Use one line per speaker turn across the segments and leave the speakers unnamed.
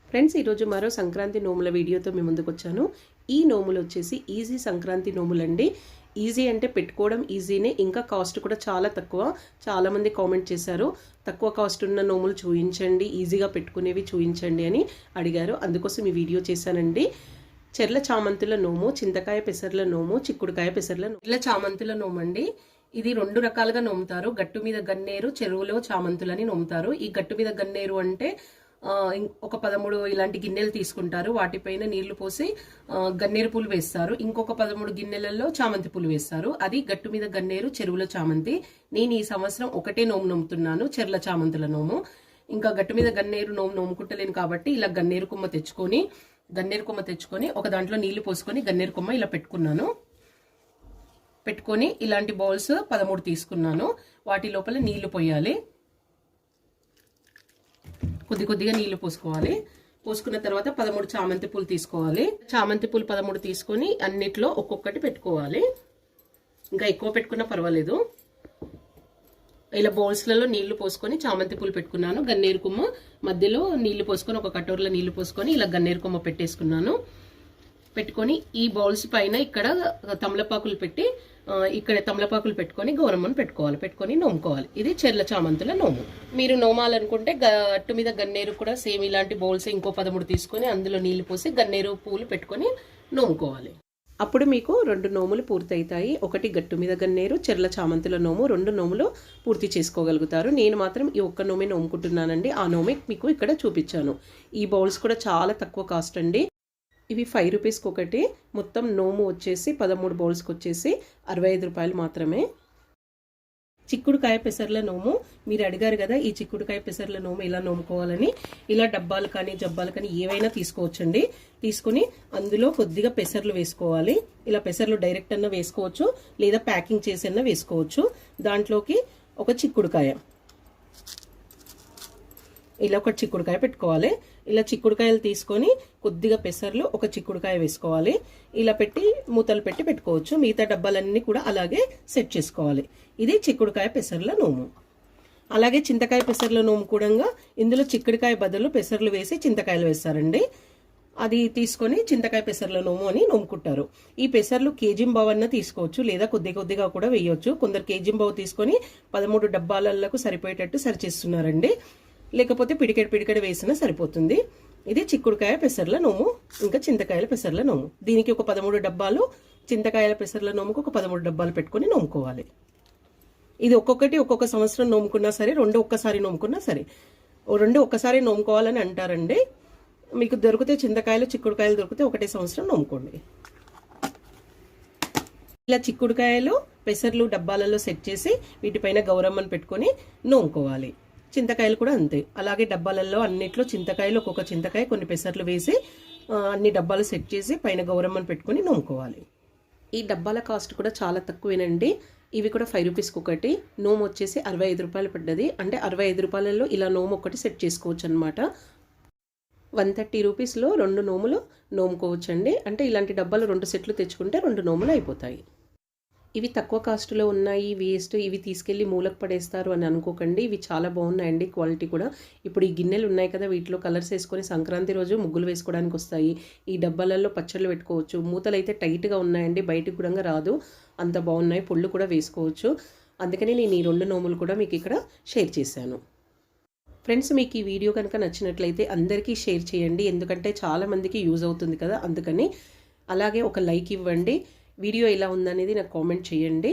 Friends, ఈరోజు మరో సంక్రాంతి నోముల వీడియోతో మీ ముందుకు వచ్చాను. ఈ నోములు వచ్చేసి ఈజీ సంక్రాంతి నోములండి. ఈజీ అంటే పెట్టుకోవడం ఈజీనే, ఇంకా కాస్ట్ కూడా చాలా తక్కువ. చాలామంది కామెంట్ చేశారు, తక్కువ కాస్ట్ ఉన్న నోములు చూపించండి, ఈజీగా పెట్టుకునేవి చూపించండి అని అడిగారు. అందుకోసం ఈ వీడియో చేశానండి. చెర్ల చామంతుల నోము, చింతకాయ పెసర్ల నోము, చిక్కుడుకాయ పెసర్ల నోము. చెర్ల చామంతుల నోము అండి. ఇది రెండు రకాలుగా నోముతారు. గట్టు మీద గన్నేరు, చెరువులో చామంతులని నోముతారు. ఈ గట్టు మీద గన్నేరు అంటే ఒక 13 ఇలాంటి గిన్నెలు తీసుకుంటారు. వాటిపైన నీళ్లు పోసి గన్నేరు పూలు వేస్తారు. ఇంకొక 13 గిన్నెలలో చామంతి పూలు వేస్తారు. అది గట్టు మీద గన్నేరు, చెరువుల చామంతి. నేను ఈ సంవత్సరం ఒకటే నోము నోముతున్నాను, చెర్ల చామంతుల నోము. ఇంకా గట్టు మీద గన్నేరు నోము నోముకుంటలేను కాబట్టి ఇలా గన్నేరు కొమ్మ తెచ్చుకొని ఒక దాంట్లో నీళ్లు పోసుకొని గన్నేరు కొమ్మ ఇలా పెట్టుకొని ఇలాంటి బౌల్స్ 13 తీసుకున్నాను. వాటి లోపల నీళ్లు పోయాలి. కొద్దిగా నీళ్లు పోసుకోవాలి. పోసుకున్న తర్వాత 13 చామంతి పూలు తీసుకోవాలి. చామంతి పూలు 13 తీసుకొని అన్నిట్లో ఒక్కొక్కటి పెట్టుకోవాలి. ఇంకా ఎక్కువ పెట్టుకున్నా పర్వాలేదు. ఇలా బౌల్స్లలో నీళ్లు పోసుకొని చామంతి పూలు పెట్టుకున్నాను. గన్నేరు కొమ్మ మధ్యలో నీళ్లు పోసుకొని, ఒక కటోరలో నీళ్లు పోసుకొని ఇలా గన్నేరు కొమ్మ పెట్టుకొని ఈ బౌల్స్ పైన ఇక్కడ తమలపాకులు పెట్టుకొని గౌరమ్మను పెట్టుకొని నోముకోవాలి. ఇది చెర్ల చామంతుల నోము. మీరు నోమాలనుకుంటే గట్టు మీద గన్నేరు కూడా సేమ్ ఇలాంటి బౌల్స్ ఇంకో 13 తీసుకొని అందులో నీళ్లు పోసి గన్నేరు పూలు పెట్టుకొని నోముకోవాలి. అప్పుడు మీకు 2 నోములు పూర్తవుతాయి. ఒకటి గట్టు మీద గన్నేరు, చెర్ల చామంతుల నోము. 2 నోములు పూర్తి చేసుకోగలుగుతారు. నేను మాత్రం ఈ ఒక్క నోమే నోముకుంటున్నానండి. ఆ నోమే మీకు ఇక్కడ చూపించాను. ఈ బౌల్స్ కూడా చాలా తక్కువ కాస్ట్ అండి. ఇవి 5 రూపీస్కి ఒకటి. మొత్తం నోము వచ్చేసి 13 బౌల్స్కి వచ్చేసి 65 రూపాయలు మాత్రమే. చిక్కుడుకాయ పెసర్ల నోము మీరు అడిగారు కదా, ఈ చిక్కుడుకాయ పెసర్ల నోము ఎలా నోముకోవాలని. ఇలా డబ్బాలు కానీ జబ్బాలు కానీ ఏవైనా తీసుకోవచ్చండి. తీసుకుని అందులో కొద్దిగా పెసర్లు వేసుకోవాలి. ఇలా పెసర్లు డైరెక్ట్ అన్న వేసుకోవచ్చు, లేదా ప్యాకింగ్ చేసన్నా వేసుకోవచ్చు. దాంట్లోకి ఒక చిక్కుడుకాయ, ఇలా ఒక చిక్కుడుకాయ పెట్టుకోవాలి. ఇలా చిక్కుడుకాయలు తీసుకొని కొద్దిగా పెసర్లు, ఒక చిక్కుడుకాయ వేసుకోవాలి. ఇలా పెట్టి మూతలు పెట్టి పెట్టుకోవచ్చు. మిగతా డబ్బాలన్నీ కూడా అలాగే సెట్ చేసుకోవాలి. ఇది చిక్కుడుకాయ పెసర్ల నోము. అలాగే చింతకాయ పెసర్ల నోము కూడా ఇందులో చిక్కుడుకాయ బదులు పెసర్లు వేసి చింతకాయలు వేస్తారండి. అది తీసుకొని చింతకాయ పెసర్ల నోము అని నోముకుంటారు. ఈ పెసర్లు కేజీంబావు అన్న తీసుకోవచ్చు, లేదా కొద్దిగా కూడా వేయవచ్చు. కొందరు కేజీంబావు తీసుకొని 13 డబ్బాలకు సరిపోయేటట్టు సరిచేస్తున్నారండి. లేకపోతే పిడికెడు వేసినా సరిపోతుంది. ఇది చిక్కుడుకాయ పెసర్ల నోము, ఇంకా చింతకాయల పెసర్ల నోము. దీనికి ఒక 13 డబ్బాలు, చింతకాయల పెసర్ల నోముకు ఒక 13 డబ్బాలు పెట్టుకొని నోముకోవాలి. ఇది ఒక్కొక్క సంవత్సరం నోముకున్నా సరే, 2 ఒక్కసారి నోముకున్నా సరే. 2 ఒక్కసారి నోముకోవాలని అంటారండి. మీకు దొరికితే చింతకాయలు, చిక్కుడుకాయలు దొరికితే ఒకటే సంవత్సరం నోముకోండి. ఇలా చిక్కుడుకాయలు, పెసర్లు డబ్బాలలో సెట్ చేసి వీటిపైన గౌరమ్మను పెట్టుకొని నోముకోవాలి. చింతకాయలు కూడా అంతే. అలాగే డబ్బాలలో అన్నిట్లో చింతకాయలు, ఒక్కొక్క చింతకాయ, కొన్ని పెసర్లు వేసి అన్ని డబ్బాలు సెట్ చేసి పైన గౌరమ్మను పెట్టుకొని నోముకోవాలి. ఈ డబ్బాల కాస్ట్ కూడా చాలా తక్కువేనండి. ఇవి కూడా 5 రూపీస్కి ఒకటి. నోము వచ్చేసి 65 రూపాయలు పడ్డది. అంటే 65 రూపాయలలో ఇలా నోము ఒకటి సెట్ చేసుకోవచ్చు అనమాట. 130 రూపీస్లో 2 నోములు నోముకోవచ్చండి. అంటే ఇలాంటి డబ్బాలు 2 సెట్లు తెచ్చుకుంటే 2 నోములు అయిపోతాయి. ఇవి తక్కువ కాస్ట్లో ఉన్నాయి, వేస్ట్, ఇవి తీసుకెళ్ళి మూలకు పడేస్తారు అని అనుకోకండి. ఇవి చాలా బాగున్నాయండి, క్వాలిటీ కూడా. ఇప్పుడు ఈ గిన్నెలు ఉన్నాయి కదా, వీటిలో కలర్స్ వేసుకొని సంక్రాంతి రోజు ముగ్గులు వేసుకోవడానికి వస్తాయి. ఈ డబ్బాలలో పచ్చళ్ళు పెట్టుకోవచ్చు. మూతలు అయితే టైట్గా ఉన్నాయండి, బయటకు కూడా రాదు, అంత బాగున్నాయి. పొళ్ళు కూడా వేసుకోవచ్చు. అందుకని నేను ఈ 2 నోములు కూడా మీకు ఇక్కడ షేర్ చేశాను. ఫ్రెండ్స్, మీకు ఈ వీడియో కనుక నచ్చినట్లయితే అందరికీ షేర్ చేయండి, ఎందుకంటే చాలామందికి యూజ్ అవుతుంది కదా, అందుకని. అలాగే ఒక లైక్ ఇవ్వండి. వీడియో ఎలా ఉందనేది నాకు కామెంట్ చేయండి.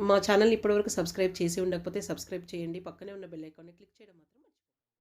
మా ఛానల్ ఇప్పటివరకు సబ్స్క్రైబ్ చేసి ఉండకపోతే సబ్స్క్రైబ్ చేయండి. పక్కనే ఉన్న బెల్ ఐకాన్ని క్లిక్ చేయడం మాత్రం